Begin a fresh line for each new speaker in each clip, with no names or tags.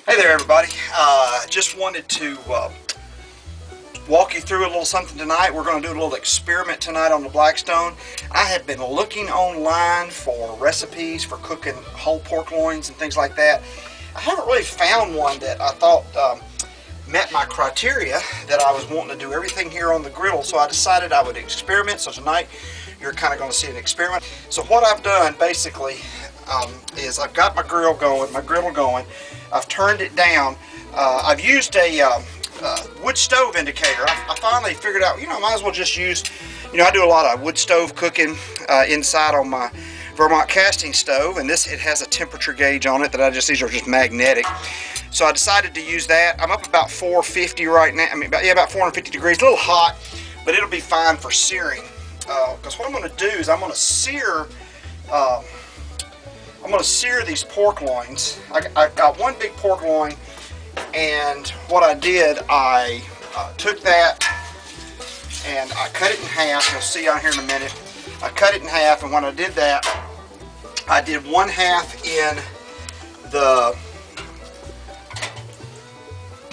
Hey there everybody, just wanted to walk you through a little something tonight. We're going to do a little experiment tonight on the Blackstone. I have been looking online for recipes for cooking whole pork loins and things like that. I haven't really found one that I thought met my criteria that I was wanting to do everything here on the griddle, so I decided I would experiment. So tonight you're kind of going to see an experiment. So what I've done basically is I've got my griddle going. I've turned it down. I've used a wood stove indicator. I finally figured out, I might as well just use, I do a lot of wood stove cooking inside on my Vermont casting stove, and it has a temperature gauge on it that these are just magnetic. So I decided to use that. I'm up about 450 right now. About 450 degrees, a little hot, but it'll be fine for searing. Because what I'm going to do is I'm going to sear these pork loins. I got one big pork loin, and what I did, I took that and I cut it in half. You'll see out here in a minute. I cut it in half, and when I did that, I did one half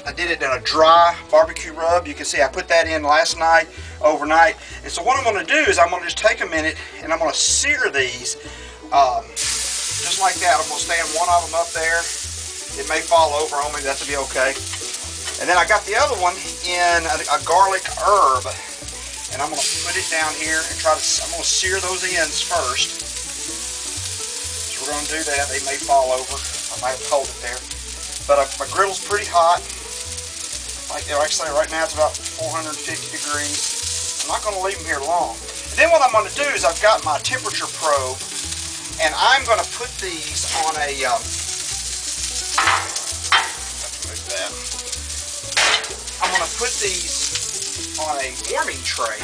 I did it in a dry barbecue rub. You can see I put that in last night, overnight. And so what I'm going to do is I'm going to just take a minute and I'm going to sear these just like that. I'm going to stand one of them up there. It may fall over on me, that'll be okay. And then I got the other one in a garlic herb, and I'm going to put it down here and I'm going to sear those ends first. So we're going to do that. They may fall over. I might have to hold it there. But my griddle's pretty hot. Like I say, right now it's about 450 degrees. I'm not going to leave them here long. And then what I'm going to do is I've got my temperature probe, and I'm going to put these on a I'm going to put these on a warming tray.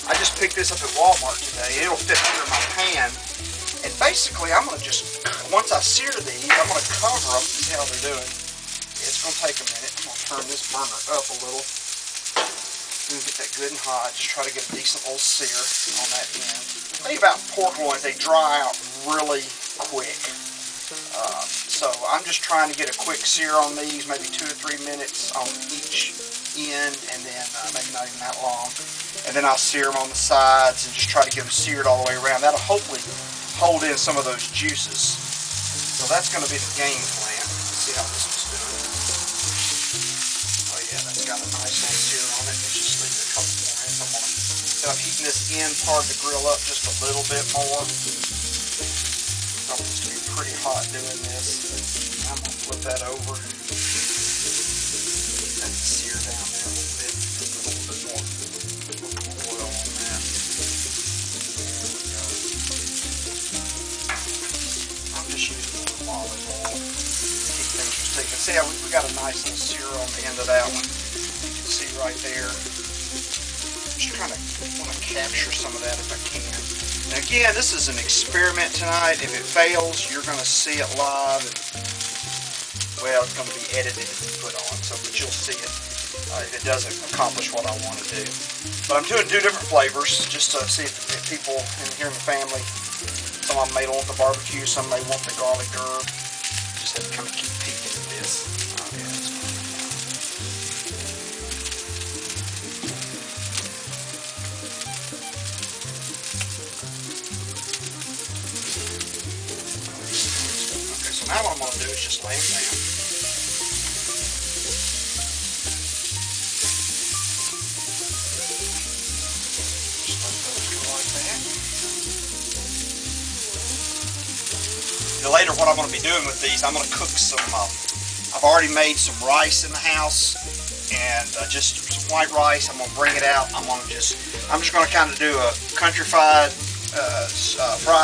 I just picked this up at Walmart today. It'll fit under my pan. And basically, I'm going to just, once I sear these, I'm going to cover them. See how they're doing. It's going to take a minute. I'm going to turn this burner up a little. Get that good and hot. Just try to get a decent little sear on that end. The thing about pork loins, they dry out really quick. So I'm just trying to get a quick sear on these, maybe 2 or 3 minutes on each end, and then maybe not even that long. And then I'll sear them on the sides and just try to get them seared all the way around. That'll hopefully hold in some of those juices. So that's going to be the game plan. Let's see how this one's doing. Oh yeah, that's got a nice little sear on it. Let's just leave it a couple more minutes. I'm heating this end part of the grill up just a little bit more. I want this to be pretty hot doing this. I'm going to flip that over. Let it sear down there a little bit. Put a little bit more oil on that. There we go. I'm just using a little olive oil to keep things from sticking. See how we got a nice little sear on the end of that one. You can see right there. Just trying to want to capture some of that if I can. And again, this is an experiment tonight. If it fails, you're going to see it live. And, well, it's going to be edited and put on, but you'll see it if it doesn't accomplish what I want to do. But I'm doing 2 different flavors just to see if people here in the family, some of them may want the barbecue, some may want the garlic herb. Just have to kind of keep peeking at this. Oh, yeah, it's good. Now what I'm going to do is just lay them down. Just let those go like that. Now later what I'm going to be doing with these, I'm going to cook some, I've already made some rice in the house, and just some white rice. I'm going to bring it out. I'm just going to kind of do a country fried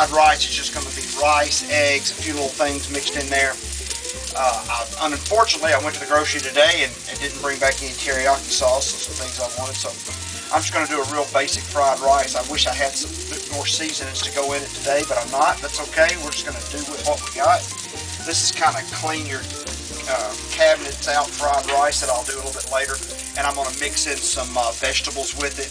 rice. It's just going to be rice, eggs, a few little things mixed in there. Unfortunately, I went to the grocery today and didn't bring back any teriyaki sauce, and some things I wanted, so I'm just going to do a real basic fried rice. I wish I had some bit more seasonings to go in it today, but I'm not. That's okay. We're just going to do with what we got. This is kind of clean your cabinets out fried rice that I'll do a little bit later, and I'm going to mix in some vegetables with it.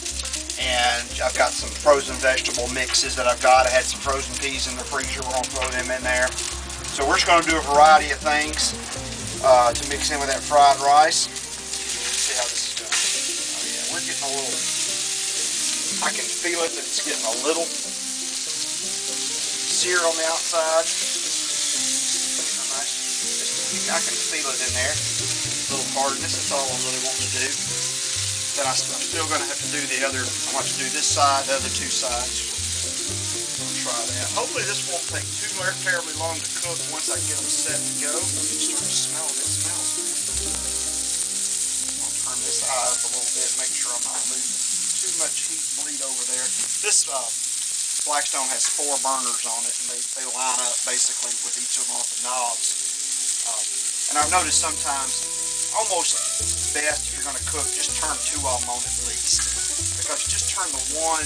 And I've got some frozen vegetable mixes that I've got. I had some frozen peas in the freezer. We're going to throw them in there. So we're just going to do a variety of things. to mix in with that fried rice. See how this is doing. Oh yeah, we're getting a little, I can feel it that it's getting a little sear on the outside. Getting a nice, I can feel it in there. A little hardness, that's all I really want to do. Then I'm still going to have to do the other, I want to do this side, the other two sides. I'll try that. Hopefully this won't take too terribly long to cook once I get them set to go. You start to smell it, it smells good. I'll turn this eye up a little bit, make sure I'm not losing too much heat bleed over there. This Blackstone has 4 burners on it, and they line up basically with each of them on the knobs. And I've noticed sometimes, almost best if you're going to cook, just turn 2 of them on at least. Because you just turn the one,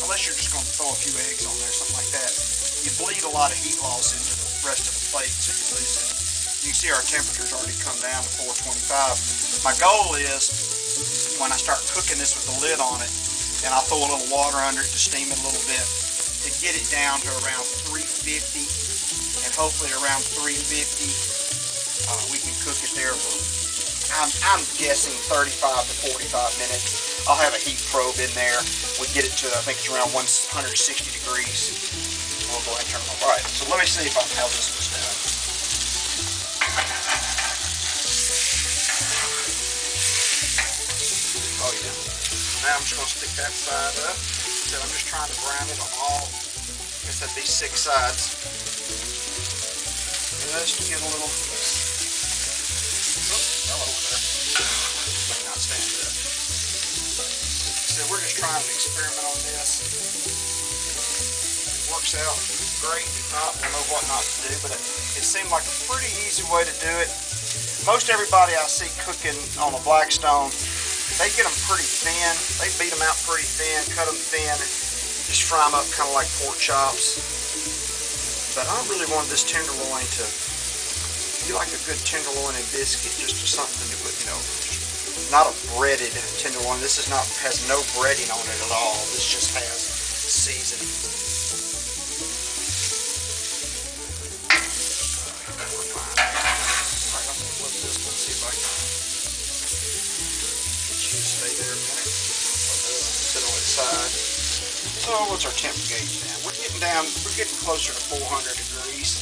unless you're just going to throw a few eggs on there, something like that, you bleed a lot of heat loss into the rest of the plate, so you lose it. You can see our temperature's already come down to 425. My goal is, when I start cooking this with the lid on it, and I throw a little water under it to steam it a little bit, to get it down to around 350, and hopefully around 350, we can cook it there for, I'm guessing 35 to 45 minutes. I'll have a heat probe in there. We get it to, I think it's around 160 degrees. We'll go ahead and turn it on. All right, so let me see how this was done. Oh yeah. Now I'm just going to stick that side up. So I'm just trying to brown it on all, like I said, these 6 sides. Just to get a little, so we're just trying to experiment on this. If it works out great, if not, we'll know what not to do, but it seemed like a pretty easy way to do it. Most everybody I see cooking on a Blackstone, they get them pretty thin. They beat them out pretty thin, cut them thin, and just fry them up kind of like pork chops. But I really wanted this tenderloin to be like a good tenderloin and biscuit, just something to put, you know, not a breaded tenderloin. This is not, has no breading on it at all. This just has seasoning. We're fine. All right, I'm going to flip this one, see if I can get you to stay there a minute. Sit on its side. So what's our temp gauge now? We're getting closer to 400 degrees.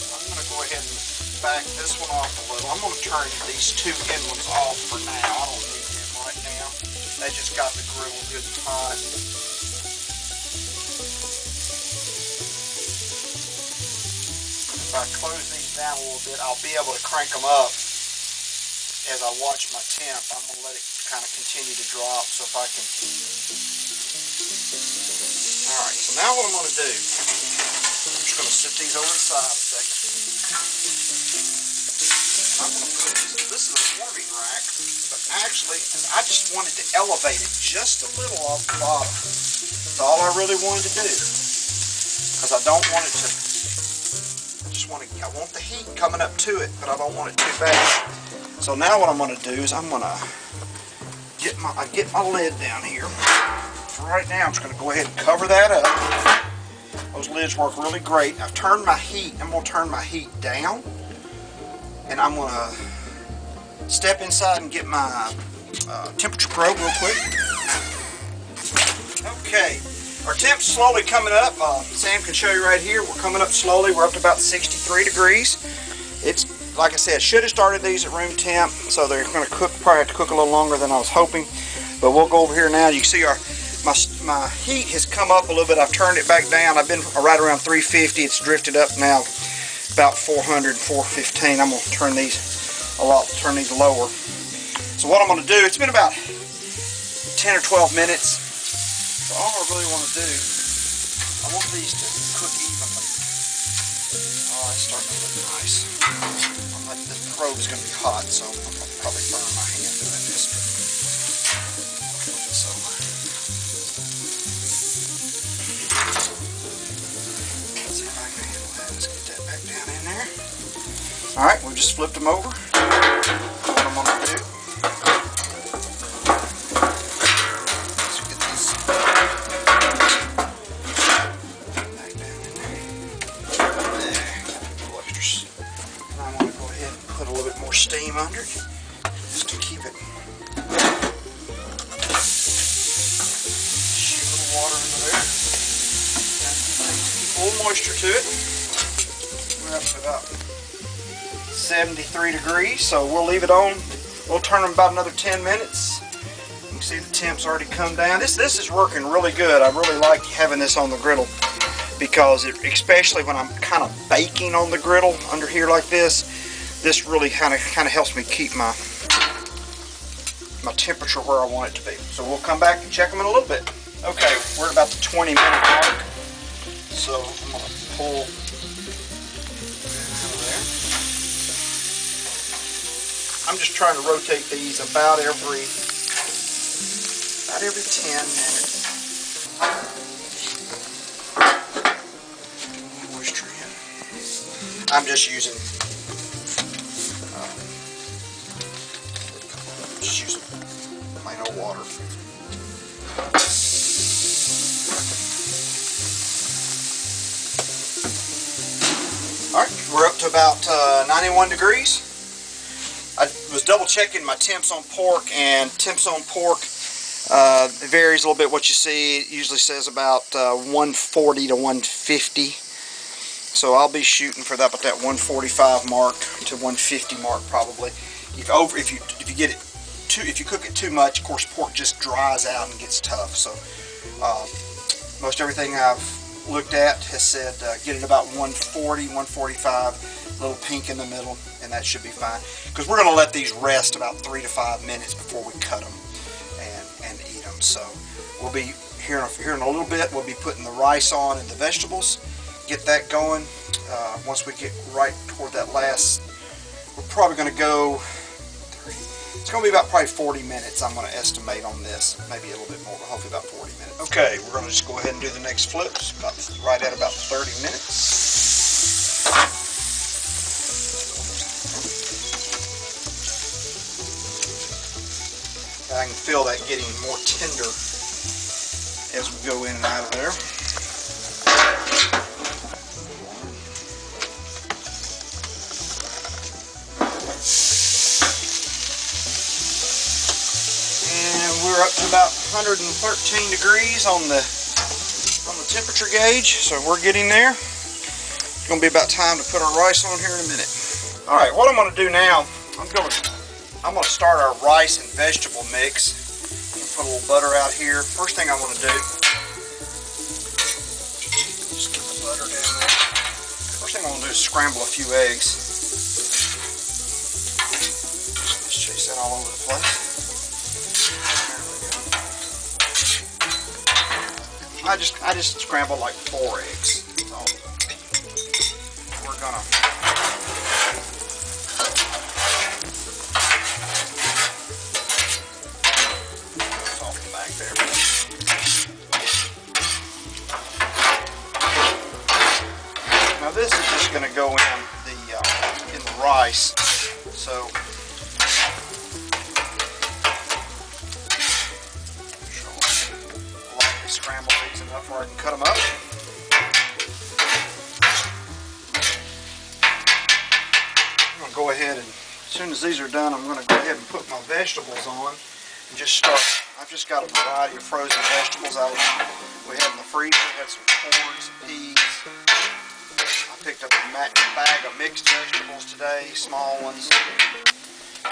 I'm going to go ahead and back this one off a little. I'm going to turn these 2 end ones off for now. I don't need them right now. They just got the griddle good and hot. If I close these down a little bit, I'll be able to crank them up as I watch my temp. I'm going to let it kind of continue to drop. So if I can... Alright, so now what I'm going to do, I'm just going to sit these over the side a second. I'm going to put this is a warming rack, but actually I just wanted to elevate it just a little off the bottom. That's all I really wanted to do, because I don't want it to, I want the heat coming up to it, but I don't want it too bad. So now what I'm going to do is I'm going to get my lid down here. For right now I'm just going to go ahead and cover that up. Those lids work really great. I've turned my heat, I'm going to turn my heat down. And I'm going to step inside and get my temperature probe real quick. Okay, our temp's slowly coming up. Sam can show you right here. We're coming up slowly. We're up to about 63 degrees. It's, like I said, should have started these at room temp, so they're going to cook, probably have to cook a little longer than I was hoping. But we'll go over here now. You can see my heat has come up a little bit. I've turned it back down. I've been right around 350. It's drifted up now about 400, 415. I'm going to turn these lower. So what I'm going to do, it's been about 10 or 12 minutes. So all I really want to do, I want these to cook evenly. Oh, it's starting to look nice. This probe is going to be hot, so I'm going to probably burn my hand doing this. I'll flip this over. Let's see if I can handle that. Let's get that back down in there. Alright, we just flipped them over. What I'm going to do, let's get this back down in there. There, a little extra bit more steam under it, just to keep it. Shoot a little water into there. Keep a little moisture to it. We're up to about 73 degrees, so we'll leave it on. We'll turn them about another 10 minutes. You can see the temp's already come down. This is working really good. I really like having this on the griddle because especially when I'm kind of baking on the griddle under here like this really kind of helps me keep my temperature where I want it to be. So we'll come back and check them in a little bit. Okay, we're at about the 20-minute mark. So I'm going to pull out of there. I'm just trying to rotate these about every 10 minutes. Moisture in. I'm just using plain old water. Alright, we're up to about 91 degrees. I was double checking my temps on pork, and temps on pork it varies a little bit what you see. It usually says about 140 to 150. So I'll be shooting for that, about that 145 mark to 150 mark probably. If you cook it too much, of course pork just dries out and gets tough. So most everything I've looked at has said get it about 140, 145, a little pink in the middle, and that should be fine. Because we're going to let these rest about 3 to 5 minutes before we cut them and eat them. So we'll be here in a little bit. We'll be putting the rice on and the vegetables. Get that going. Once we get right toward that last, we're probably going to go. It's going to be about probably 40 minutes. I'm going to estimate on this, maybe a little bit more, but hopefully about 40 minutes. Okay, we're going to just go ahead and do the next flips. Right at about 30 minutes. I can feel that getting more tender as we go in and out of there. We're up to about 113 degrees on the temperature gauge, so we're getting there. It's going to be about time to put our rice on here in a minute. All right, what I'm going to do now, I'm going to start our rice and vegetable mix. I'm going to put a little butter out here. First thing I want to do, just get the butter down there. First thing I want to do is scramble a few eggs. Just chase that all over the place. I just scrambled like 4 eggs. So we're gonna off the back there. Now this is just gonna go in the rice. So scramble eggs enough where I can cut them up. I'm going to go ahead and, as soon as these are done, I'm going to go ahead and put my vegetables on and just start. I've just got a variety of frozen vegetables we had in the freezer. We had some corn, some peas. I picked up a bag of mixed vegetables today, small ones. I'm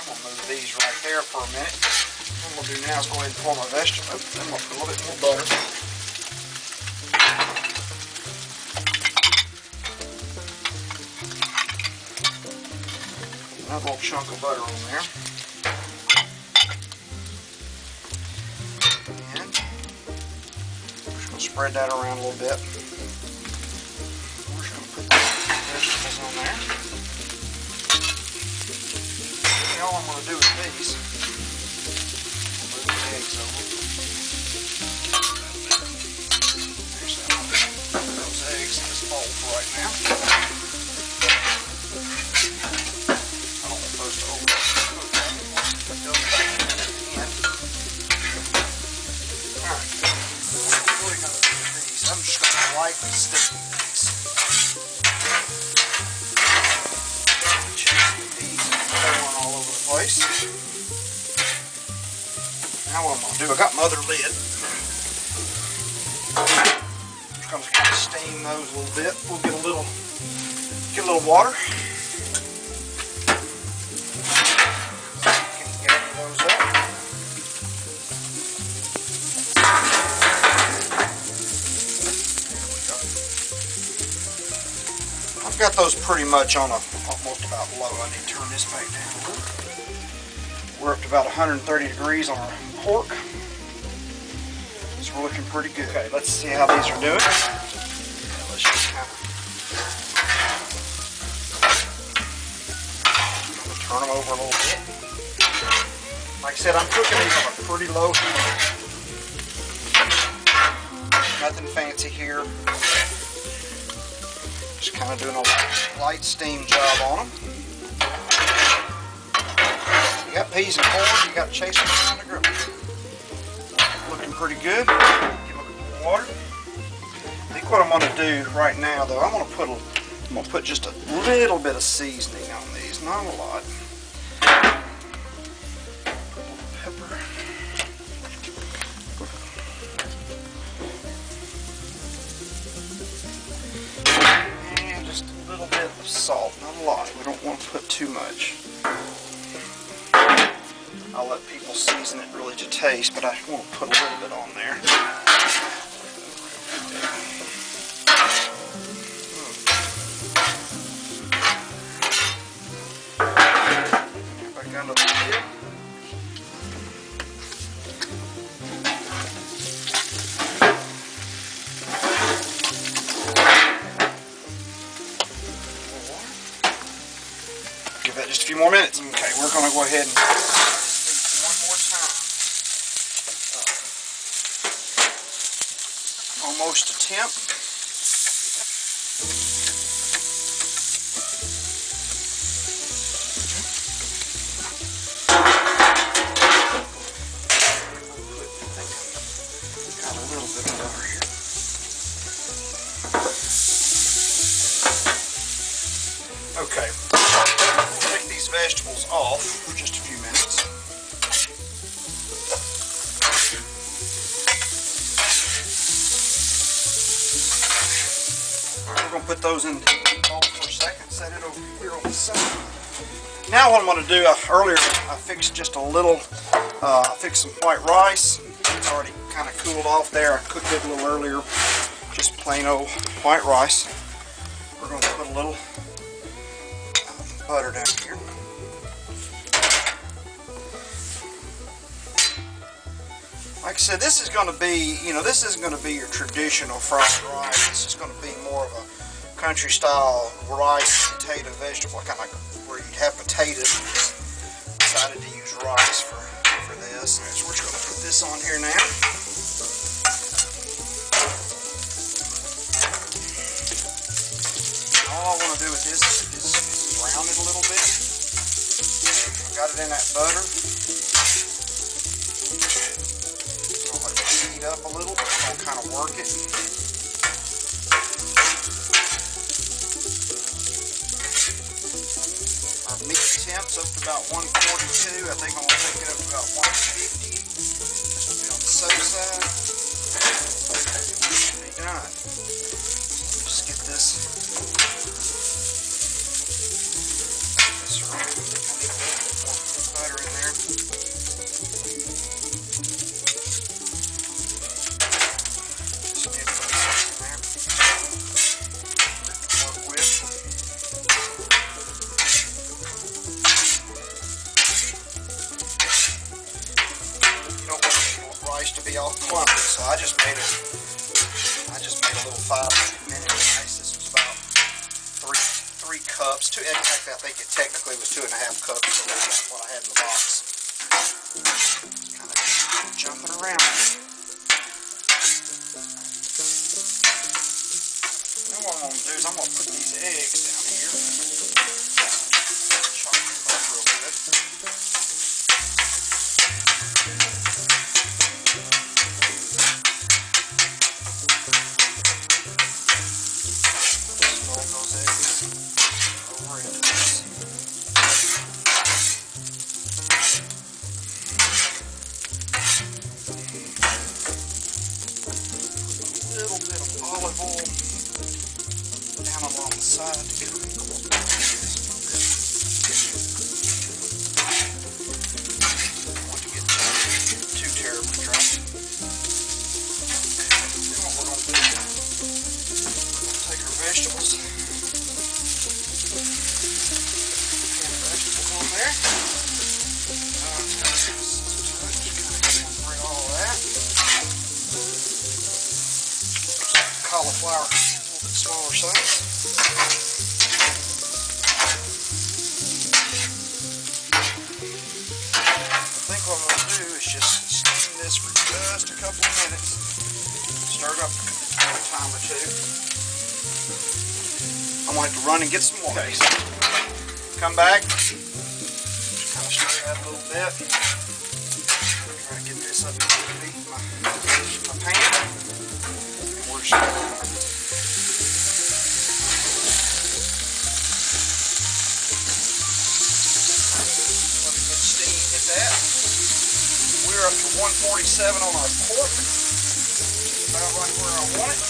going to move these right there for a minute. What I'm going to do now is go ahead and pour my vegetables. Then I'm going to put a little bit more butter. Another little chunk of butter on there. And we're just going to spread that around a little bit. We're just going to put the vegetables on there. And all I'm going to do with these, eggs over. There's those eggs in this bowl for right now. I don't want those to overcook anymore. Put those back in at the end. Alright. What I'm really going to do with these, I'm just going to lightly stick these. Now what I'm going to do, I got my other lid. Just going to kind of steam those a little bit. We'll get a little water. Can gather those up. There we go. I've got those pretty much on almost about low. I need to turn this back down a little. We're up to about 130 degrees on our pork. So we're looking pretty good. Okay, let's see how these are doing. Let's just kind of turn them over a little bit. Like I said, I'm cooking these on a pretty low heat. Nothing fancy here. Just kind of doing a light steam job on them. You got peas and corn, you got to chase them around the griddle. Looking pretty good. Get a little water. I think what I'm going to do right now, though, I'm going to put just a little bit of seasoning on these, not a lot. Pepper. And just a little bit of salt, not a lot. We don't want to put too much. I'll let people season it really to taste, but I want to put a little bit on there. Back under the lid. Give that just a few more minutes. Okay, we're going to go ahead and almost a temp. Got a little bit of butter here. Okay, we'll take these vegetables off for just a few minutes. We're going to put those in the bowl for a second, set it over here on the side. Now what I'm going to do, earlier I fixed just a little, I fixed some white rice. It's already kind of cooled off there. I cooked it a little earlier, just plain old white rice. We're going to put a little butter down here. Like I said, this is going to be, this isn't going to be your traditional fried rice. This is going to be more of a country style rice, potato, vegetable, kind of like where you'd have potatoes. Decided to use rice for this. So we're just going to put this on here now. All I want to do with this is brown it a little bit. I've got it in that butter. Up a little, but we're going to kind of work it. Our meat temp's up to about 142. I think I'm going to take it up to about 150. This will be on the soap side. Should be done. So just get this around. I need a little bit more butter in there. To be all clumpy, so I just made a little 5-minute rice. This was about three cups. In fact, I think it technically was 2.5 cups, so that's what I had in the box. Just kind of jumping around. Now what I'm going to do is I'm going to put these eggs down here. Chop them up real good. Vegetables. And vegetables on there. Bring all that. Cauliflower, a little bit smaller size. I think what I'm going to do is just steam this for just a couple of minutes. Stir it up a time or two. I'm going to have to run and get some water. Okay, so come back, just kind of stir that a little bit. Try to get this up underneath my pan. And we're just let it get steam, hit that. We're up to 147 on our pork. About right where I want it.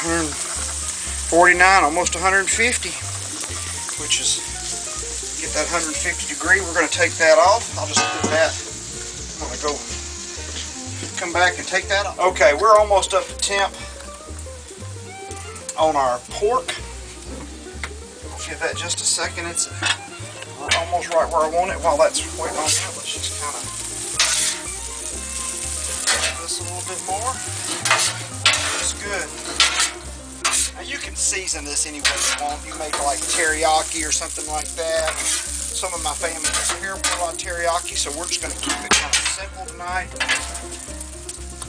149, almost 150, which is, get that 150 degree, we're going to take that off. I'll just put that, I'm going to go come back and take that off. Okay, we're almost up to temp on our pork. I'll give that just a second. It's almost right where I want it. While that's waiting on that, let's just kind of this a little bit more. That's good. Now you can season this any way you want. You make like teriyaki or something like that. Some of my family doesn't care for a lot of teriyaki, so we're just going to keep it kind of simple tonight.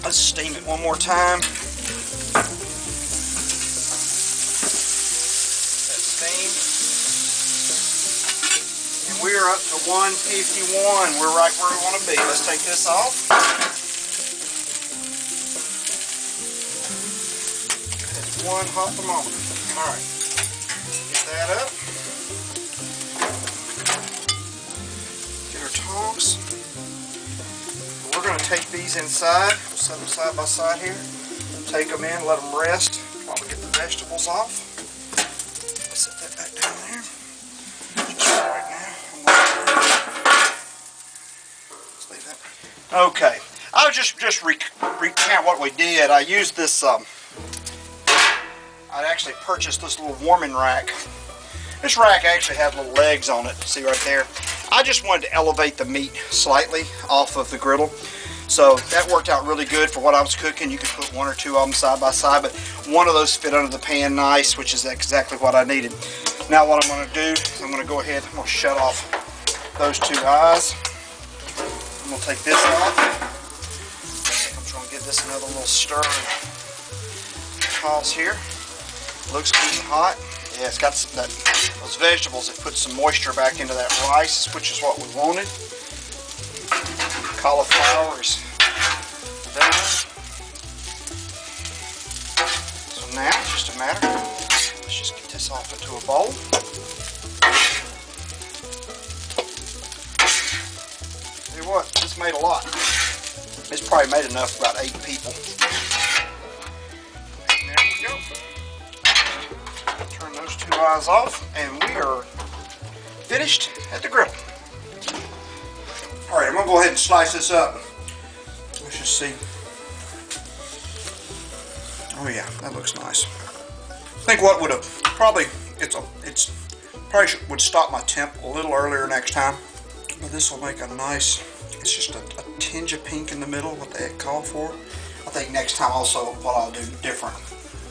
Let's steam it one more time. That's steamed. And we're up to 151. We're right where we want to be. Let's take this off. One hot thermometer. Alright. Get that up. Get our tongs. We're going to take these inside. We'll set them side by side here. Take them in, let them rest while we get the vegetables off. Set that back down there. Just right now. Let's leave that. Okay. I'll just recount what we did. I used this I actually purchased this little warming rack. This rack actually had little legs on it, see right there. I just wanted to elevate the meat slightly off of the griddle. So that worked out really good for what I was cooking. You could put one or two of them side by side, but one of those fit under the pan nice, which is exactly what I needed. Now what I'm going to do is I'm going to go ahead, I'm going to shut off those two eyes. I'm going to take this off. I'm trying to give this another little stir and toss here. Looks good and hot. Yeah, it's got some, those vegetables that put some moisture back into that rice, which is what we wanted. Cauliflower is done. So now it's just a matter, let's just get this off into a bowl. Tell you what, this made a lot. It's probably made enough for about 8 people. And there we go. Turn those two eyes off, and we are finished at the griddle. Alright, I'm going to go ahead and slice this up. Let's just see. Oh yeah, that looks nice. I think what would have probably, would stop my temp a little earlier next time. But this will make a nice, it's just a tinge of pink in the middle, what they had called for. I think next time also what I'll do different,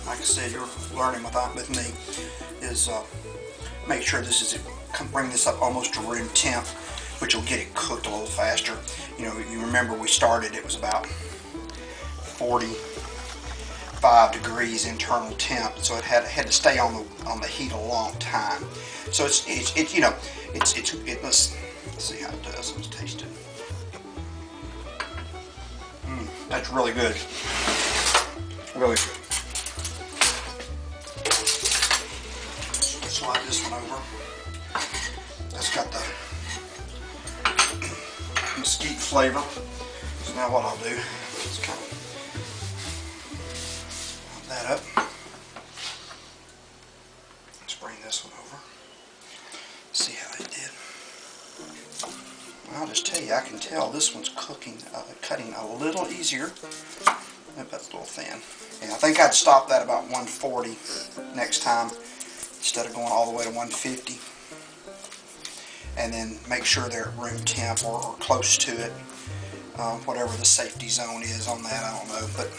like I said, you're learning with me, is make sure this is, bring this up almost to room temp, which will get it cooked a little faster. You know, you remember we started, it was about 45 degrees internal temp, so it had to stay on the heat a long time. So it's you know, let's see how it does. Let's taste it. That's really good. Really good. Slide this one over. That's got the mesquite flavor. So now what I'll do is kind of put that up. bring this one over. See how it did. I'll just tell you, I can tell this one's cutting a little easier, but a little thin. Yeah, I think I'd stop that about 140 next time instead of going all the way to 150. And then make sure they're at room temp or close to it, whatever the safety zone is on that, I don't know. But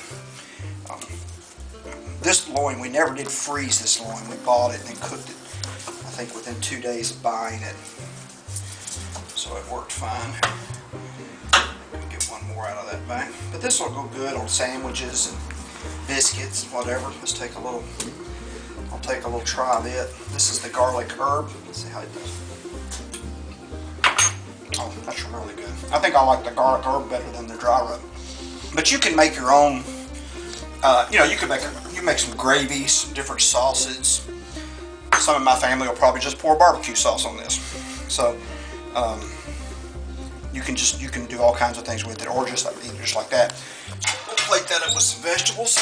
this loin, we never did freeze this loin. We bought it and cooked it, I think, within 2 days of buying it. So it worked fine. Get one more out of that bag. But this will go good on sandwiches and biscuits, whatever. Let's take a little, I'll take a little try of it. This is the garlic herb. Let's see how it does. Oh, that's really good. I think I like the garlic herb better than the dry rub. But you can make your own, you know, you can make some gravies, different sauces. Some of my family will probably just pour barbecue sauce on this. So, you can do all kinds of things with it, or just eat it just like that. We'll plate that up with some vegetables.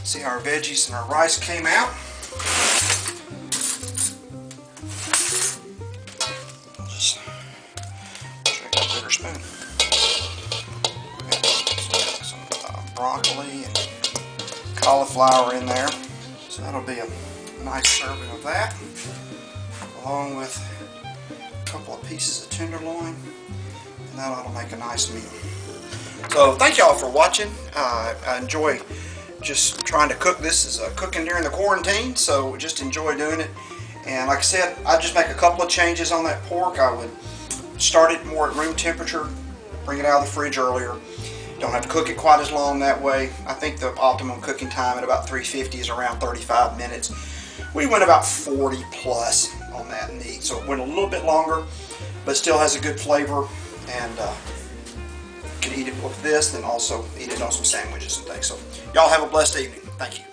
See how our veggies and our rice came out. I'll just check that bigger spoon. Got some broccoli and cauliflower in there, so that'll be a nice serving of that, along with a couple of pieces of tenderloin, and that ought to make a nice meal. So thank y'all for watching. I enjoy just trying to cook. This is cooking during the quarantine, so just enjoy doing it. And like I said, I just make a couple of changes on that pork. I would start it more at room temperature, bring it out of the fridge earlier. Don't have to cook it quite as long that way. I think the optimum cooking time at about 350 is around 35 minutes. We went about 40 plus on that meat, so it went a little bit longer, but still has a good flavor, and you can eat it with this, then also eat it on some sandwiches and things. So y'all have a blessed evening. Thank you.